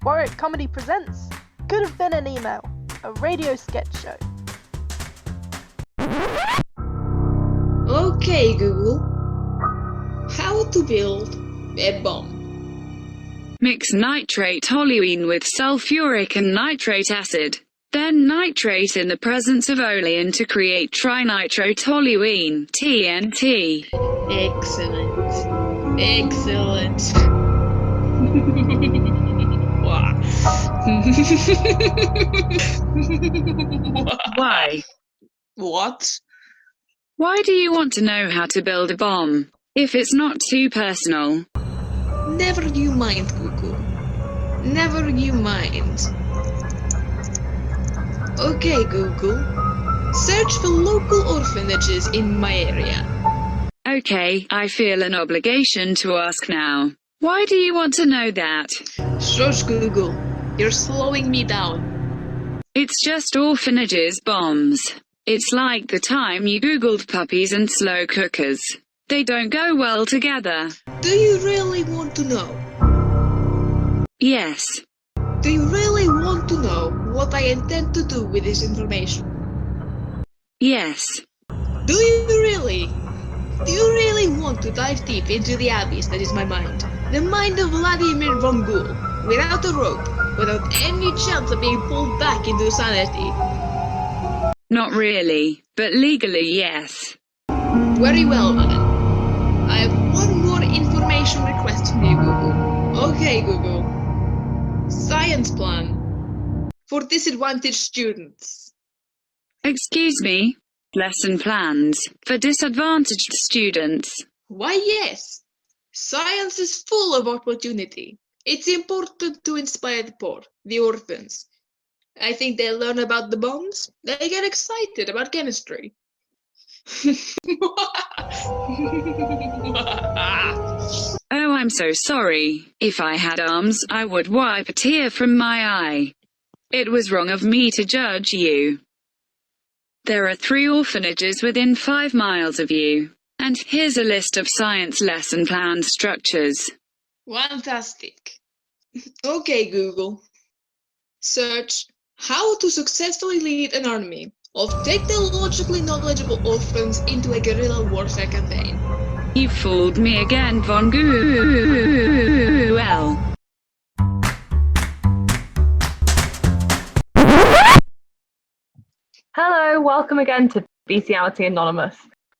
Warwick Comedy presents Could Have Been an Email, a radio sketch show. Okay, Google. How to build a bomb? Mix nitrate toluene with sulfuric and nitrate acid. Then nitrate in the presence of olein to create trinitrotoluene, TNT. Excellent. Excellent. Why? What? Why do you want to know how to build a bomb, if it's not too personal? Never you mind, Google. Never you mind. Okay, Google. Search for local orphanages in my area. Okay, I feel an obligation to ask now. Why do you want to know that? Shush, Google. You're slowing me down. It's just orphanages bombs. It's like the time you googled puppies and slow cookers. They don't go well together. Do you really want to know? Yes. Do you really want to know what I intend to do with this information? Yes. Do you really? Do you really want to dive deep into the abyss that is my mind? The mind of Vladimir von Ghoul, without a rope, without any chance of being pulled back into sanity? Not really, but legally, yes. Very well then. I have one more information request from you, Google. Okay, Google. Science plan for disadvantaged students. Excuse me? Lesson plans for disadvantaged students. Why yes. Science is full of opportunity. It's important to inspire the poor, the orphans. I think they learn about the bombs. They get excited about chemistry. Oh, I'm so sorry. If I had arms, I would wipe a tear from my eye. It was wrong of me to judge you. There are 3 orphanages within 5 miles of you. And here's a list of science lesson plan structures. Fantastic. Okay, Google. Search how to successfully lead an army of technologically knowledgeable orphans into a guerrilla warfare campaign. You fooled me again, Von Ghoul. Hello, welcome again to Bestiality Anonymous.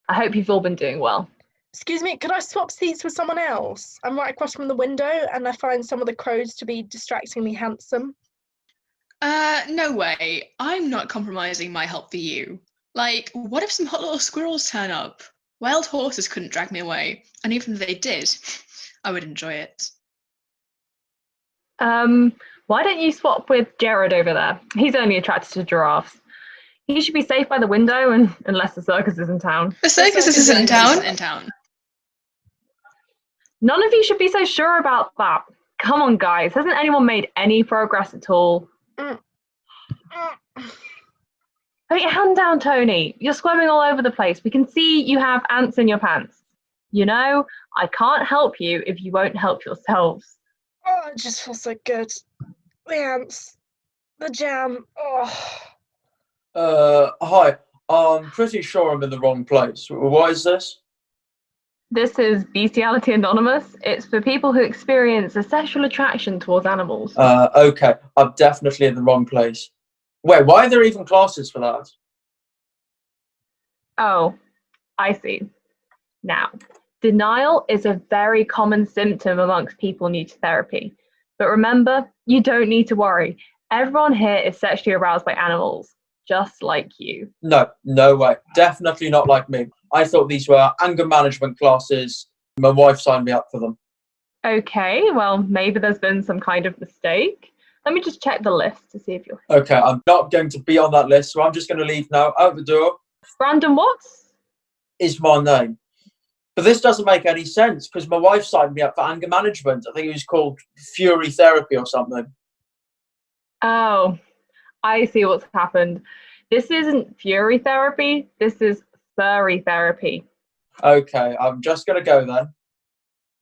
I hope you've all been doing well. Excuse me, could I swap seats with someone else? I'm right across from the window and I find some of the crows to be distractingly handsome. No way. I'm not compromising my help for you. Like, what if some hot little squirrels turn up? Wild horses couldn't drag me away, and even if they did, I would enjoy it. Why don't you swap with Jared over there? He's only attracted to giraffes. He should be safe by the window, unless the circus is in town. The circus isn't in town. None of you should be so sure about that. Come on, guys. Hasn't anyone made any progress at all? Put your hand down, Tony. You're squirming all over the place. We can see you have ants in your pants. You know, I can't help you if you won't help yourselves. Oh, it just feels so good. The ants, the jam, Hi. I'm pretty sure I'm in the wrong place. What is this? This is Bestiality Anonymous. It's for people who experience a sexual attraction towards animals. Okay. I'm definitely in the wrong place. Wait, why are there even classes for that? Oh, I see. Now, denial is a very common symptom amongst people new to therapy. But remember, you don't need to worry. Everyone here is sexually aroused by animals, just like you. No way. Definitely not like me. I thought these were anger management classes. My wife signed me up for them. Okay, well, maybe there's been some kind of mistake. Let me just check the list to see if you're... Okay, I'm not going to be on that list, so I'm just going to leave now. Out the door. Brandon Watts? Is my name. But this doesn't make any sense, because my wife signed me up for anger management. I think it was called Fury Therapy or something. Oh, I see what's happened. This isn't Fury Therapy, this is Furry Therapy. Okay, I'm just going to go then.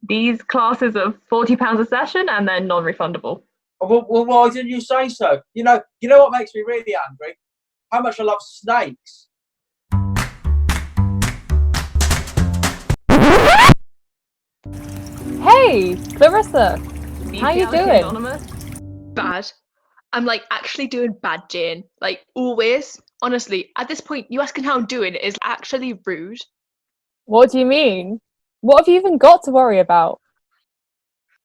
These classes are £40 a session and they're non-refundable. Well, why didn't you say so? You know what makes me really angry? How much I love snakes. Hey, Clarissa, how you Reality doing? Anonymous? Bad. I'm like actually doing bad, Jane. Like always. Honestly, at this point, you asking how I'm doing is actually rude. What do you mean? What have you even got to worry about?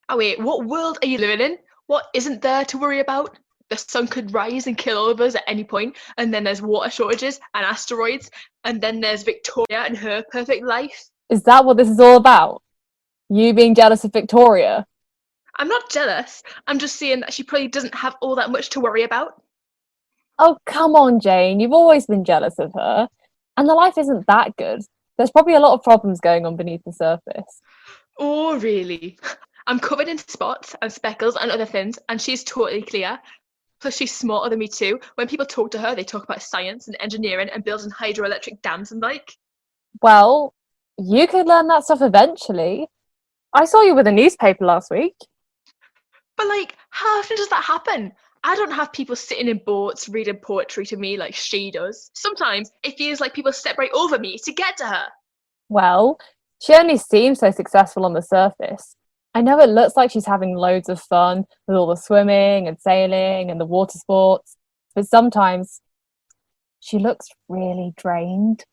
Oh wait, what world are you living in? What isn't there to worry about? The sun could rise and kill all of us at any point, and then there's water shortages and asteroids, and then there's Victoria and her perfect life. Is that what this is all about? You being jealous of Victoria? I'm not jealous. I'm just saying that she probably doesn't have all that much to worry about. Oh, come on, Jane. You've always been jealous of her. And the life isn't that good. There's probably a lot of problems going on beneath the surface. Oh, really? I'm covered in spots and speckles and other things, and she's totally clear. Plus, she's smarter than me too. When people talk to her, they talk about science and engineering and building hydroelectric dams and like. Well, you could learn that stuff eventually. I saw you with a newspaper last week. But like, how often does that happen? I don't have people sitting in boats reading poetry to me like she does. Sometimes it feels like people step right over me to get to her. Well, she only seems so successful on the surface. I know it looks like she's having loads of fun with all the swimming and sailing and the water sports, but sometimes she looks really drained.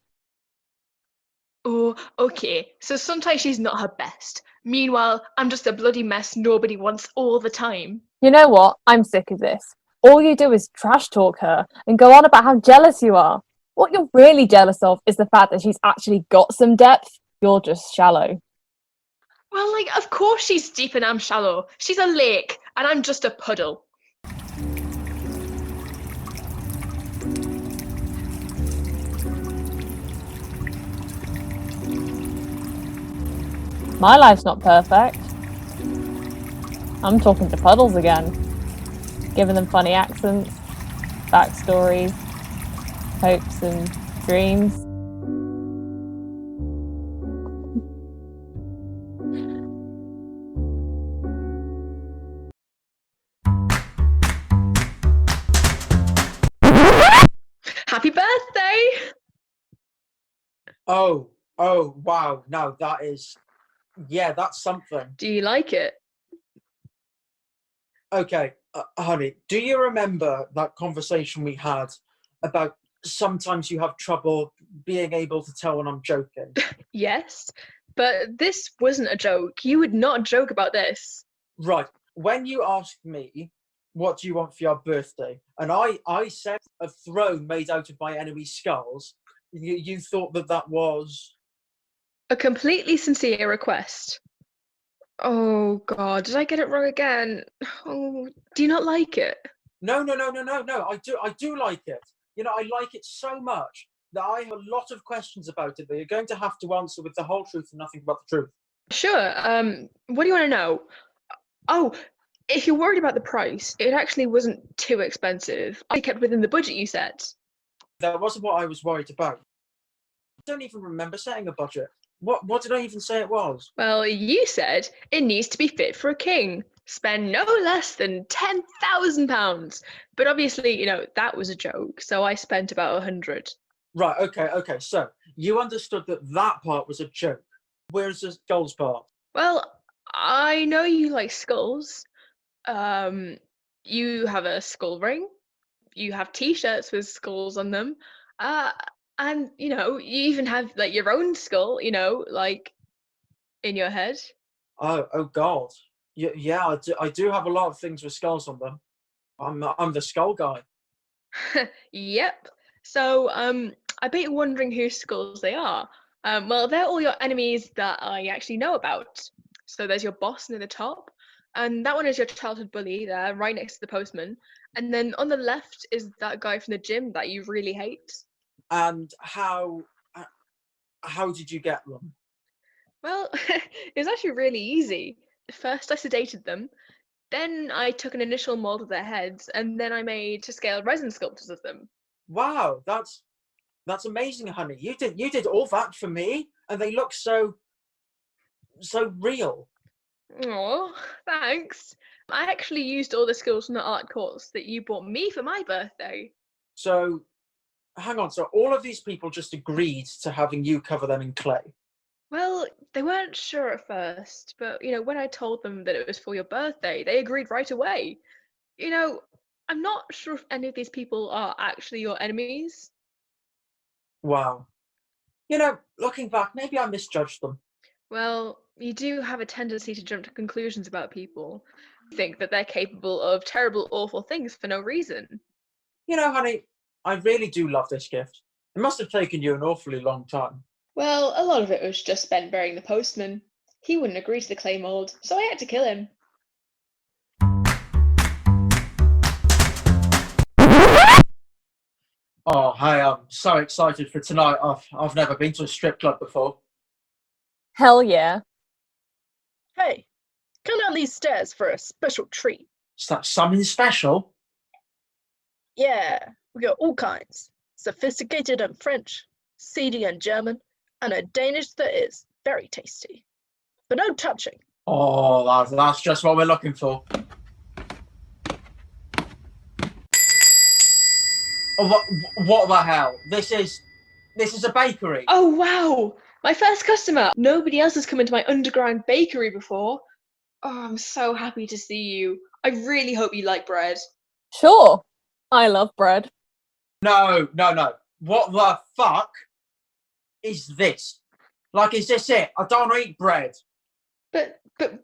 Oh, okay. So sometimes she's not her best. Meanwhile, I'm just a bloody mess nobody wants all the time. You know what? I'm sick of this. All you do is trash talk her and go on about how jealous you are. What you're really jealous of is the fact that she's actually got some depth. You're just shallow. Well, like, of course she's deep and I'm shallow. She's a lake and I'm just a puddle. My life's not perfect. I'm talking to puddles again, giving them funny accents, backstories, hopes and dreams. Happy birthday! Oh, wow. No, that's something. Do you like it? Okay, honey, do you remember that conversation we had about sometimes you have trouble being able to tell when I'm joking? Yes, but this wasn't a joke. You would not joke about this. Right. When you asked me, what do you want for your birthday? And I said a throne made out of my enemy's skulls. You thought that was... A completely sincere request. Oh God, did I get it wrong again? Oh, do you not like it? No. I do like it. You know, I like it so much that I have a lot of questions about it that you're going to have to answer with the whole truth and nothing but the truth. Sure. What do you want to know? Oh, if you're worried about the price, it actually wasn't too expensive. I kept within the budget you set. That wasn't what I was worried about. I don't even remember setting a budget. What did I even say it was? Well, you said it needs to be fit for a king. Spend no less than £10,000. But obviously, you know, that was a joke. So I spent about 100. Right, okay. So you understood that part was a joke. Where's the skulls part? Well, I know you like skulls. You have a skull ring. You have t-shirts with skulls on them. And you know, you even have like your own skull, you know, like in your head. Oh God. Yeah, I do have a lot of things with skulls on them. I'm the skull guy. Yep. So, I bet you're wondering whose skulls they are. Well, they're all your enemies that I actually know about. So there's your boss near the top, and that one is your childhood bully there, right next to the postman. And then on the left is that guy from the gym that you really hate. And how did you get them? Well, it was actually really easy. First, I sedated them. Then I took an initial mold of their heads, and then I made to scale resin sculptures of them. Wow, that's amazing, honey. You did all that for me, and they look so real. Oh, thanks. I actually used all the skills from the art course that you bought me for my birthday. So, hang on. So all of these people just agreed to having you cover them in clay. Well, they weren't sure at first, but when I told them that it was for your birthday, they agreed right away. I'm not sure if any of these people are actually your enemies. Wow. Looking back, maybe I misjudged them. Well, you do have a tendency to jump to conclusions about people. Think that they're capable of terrible, awful things for no reason. Honey, I really do love this gift. It must have taken you an awfully long time. Well, a lot of it was just spent burying the postman. He wouldn't agree to the clay mold, so I had to kill him. Oh, hey, I'm so excited for tonight. I've never been to a strip club before. Hell yeah. Hey, come down these stairs for a special treat. Is that something special? Yeah, we got all kinds. Sophisticated and French, seedy and German, and a Danish that is very tasty. But no touching. Oh, that's just what we're looking for. Oh, what the hell? This is a bakery. Oh, wow! My first customer! Nobody else has come into my underground bakery before. Oh, I'm so happy to see you. I really hope you like bread. Sure. I love bread. No. What the fuck is this? Like, is this it? I don't eat bread. But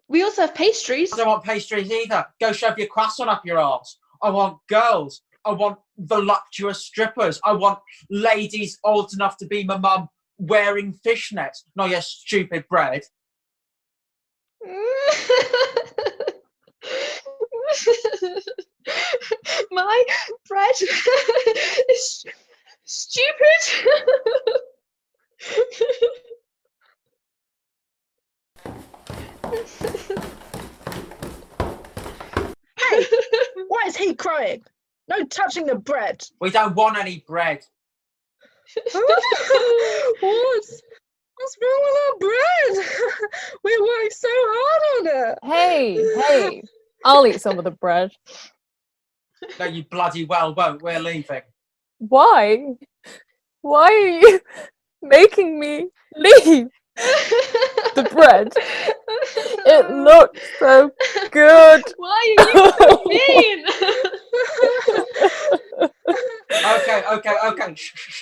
we also have pastries. I don't want pastries either. Go shove your croissant up your arse. I want girls. I want voluptuous strippers. I want ladies old enough to be my mum wearing fishnets. Not your stupid bread. My bread is stupid. Hey, why is he crying? No touching the bread. We don't want any bread. What's wrong with our bread? We worked so hard on it. Hey, I'll eat some of the bread. No, you bloody well won't. We're leaving. Why? Why are you making me leave the bread? It looks so good. Why are you so mean?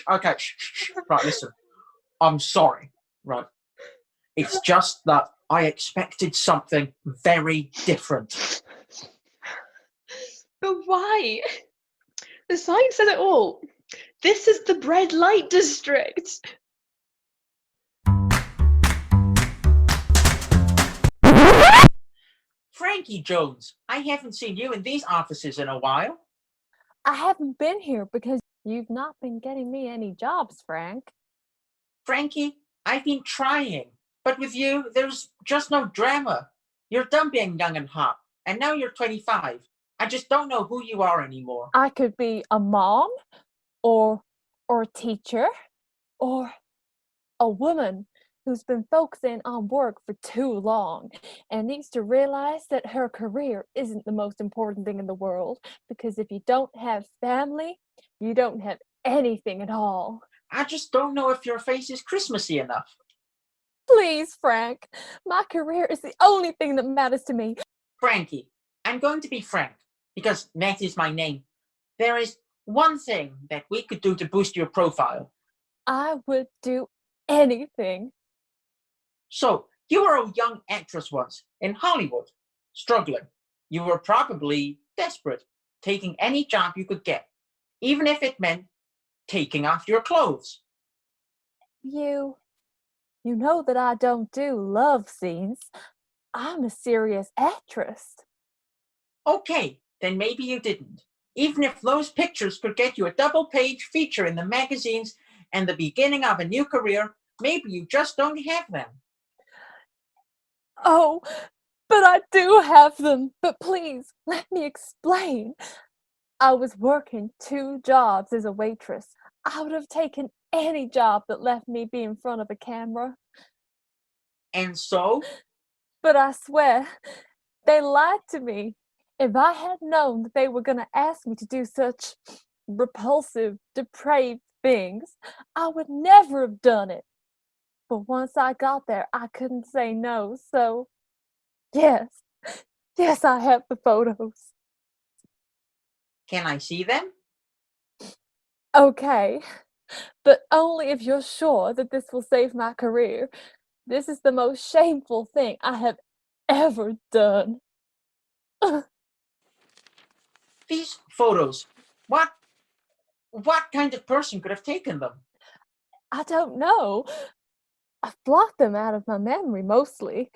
Okay. Shh. Right, listen. I'm sorry. Right. It's just that I expected something very different. But why? The sign says it all. This is the Bread Light District. Frankie Jones, I haven't seen you in these offices in a while. I haven't been here because you've not been getting me any jobs, Frank. Frankie, I've been trying, but with you, there's just no drama. You're done being young and hot, and now you're 25. I just don't know who you are anymore. I could be a mom, or a teacher, or a woman who's been focusing on work for too long and needs to realize that her career isn't the most important thing in the world, because if you don't have family, you don't have anything at all. I just don't know if your face is Christmassy enough. Please, Frank, my career is the only thing that matters to me. Frankie, I'm going to be frank, because Matt is my name. There is one thing that we could do to boost your profile. I would do anything. So, you were a young actress once in Hollywood, struggling. You were probably desperate, taking any job you could get, even if it meant taking off your clothes. You know that I don't do love scenes. I'm a serious actress. Okay, then maybe you didn't. Even if those pictures could get you a double-page feature in the magazines and the beginning of a new career, maybe you just don't have them. Oh, but I do have them. But please, let me explain. I was working 2 jobs as a waitress. I would have taken any job that left me be in front of a camera. And so? But I swear, they lied to me. If I had known that they were going to ask me to do such repulsive, depraved things, I would never have done it. But once I got there, I couldn't say no, so yes, I have the photos. Can I see them? Okay, but only if you're sure that this will save my career. This is the most shameful thing I have ever done. These photos, what kind of person could have taken them? I don't know. I've blocked them out of my memory mostly.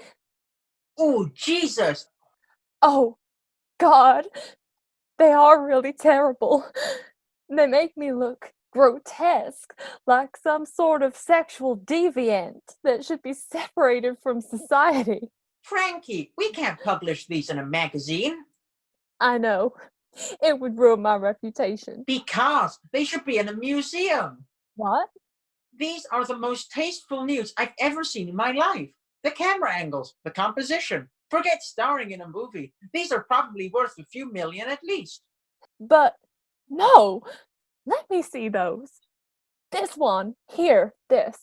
Oh, Jesus! Oh, God, they are really terrible. They make me look grotesque, like some sort of sexual deviant that should be separated from society. Frankie, we can't publish these in a magazine. I know. It would ruin my reputation. Because they should be in a museum. What? These are the most tasteful nudes I've ever seen in my life. The camera angles, the composition. Forget starring in a movie. These are probably worth a few million at least. But no, let me see those. This one, here, this.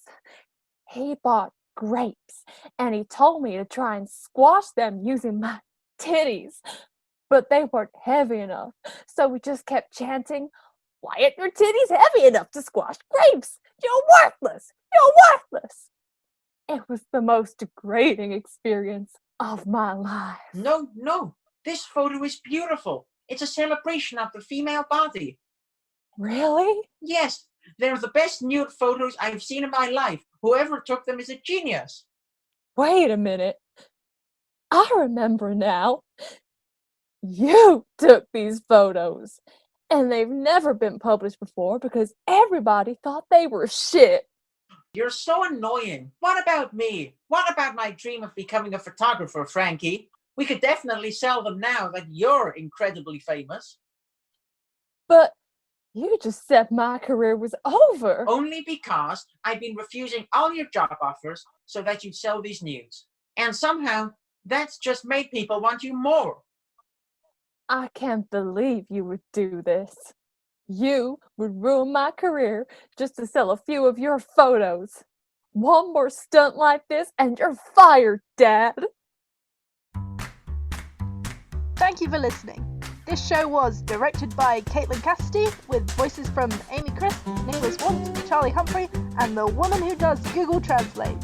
He bought grapes and he told me to try and squash them using my titties. But they weren't heavy enough, so we just kept chanting, "Why aren't your titties heavy enough to squash grapes? You're worthless! You're worthless!" It was the most degrading experience of my life. No, this photo is beautiful. It's a celebration of the female body. Really? Yes, they're the best nude photos I've seen in my life. Whoever took them is a genius. Wait a minute. I remember now. You took these photos, and they've never been published before because everybody thought they were shit. You're so annoying. What about me? What about my dream of becoming a photographer, Frankie? We could definitely sell them now that you're incredibly famous. But you just said my career was over. Only because I've been refusing all your job offers so that you'd sell these nudes. And somehow, that's just made people want you more. I can't believe you would do this. You would ruin my career just to sell a few of your photos. One more stunt like this and you're fired, Dad. Thank you for listening. This show was directed by Caitlan Cassidy with voices from Amy Crisp, Niclas, Charlie Humphrey, and the woman who does Google Translate.